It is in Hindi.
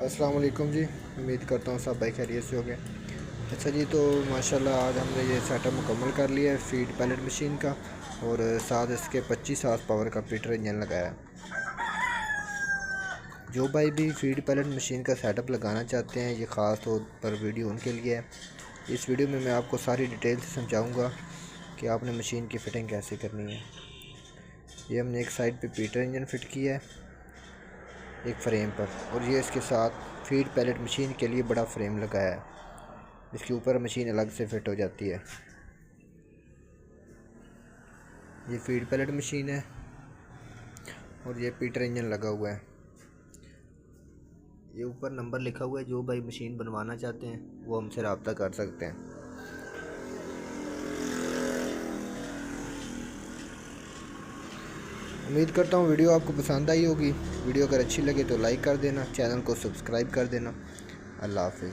अस्सलाम वालेकुम जी। उम्मीद करता हूँ सब भाई खैरियत से हो गए। अच्छा जी, तो माशाल्लाह आज हमने ये सेटअप मुकम्मल कर लिया है फीड पैलेट मशीन का, और साथ इसके 25 हार्स पावर का पीटर इंजन लगाया है। जो भाई भी फीड पैलेट मशीन का सेटअप लगाना चाहते हैं, ये ख़ास तौर पर वीडियो उनके लिए है। इस वीडियो में मैं आपको सारी डिटेल से समझाऊँगा कि आपने मशीन की फ़िटिंग कैसे करनी है। ये हमने एक साइड पे पीटर इंजन फिट किया है एक फ्रेम पर, और ये इसके साथ फीड पैलेट मशीन के लिए बड़ा फ्रेम लगाया है। इसके ऊपर मशीन अलग से फिट हो जाती है। ये फीड पैलेट मशीन है और ये पीटर इंजन लगा हुआ है। ये ऊपर नंबर लिखा हुआ है, जो भाई मशीन बनवाना चाहते हैं वो हमसे रब्ता कर सकते हैं। उम्मीद करता हूँ वीडियो आपको पसंद आई होगी। वीडियो अगर अच्छी लगे तो लाइक कर देना, चैनल को सब्सक्राइब कर देना। अल्लाह हाफ़िज़।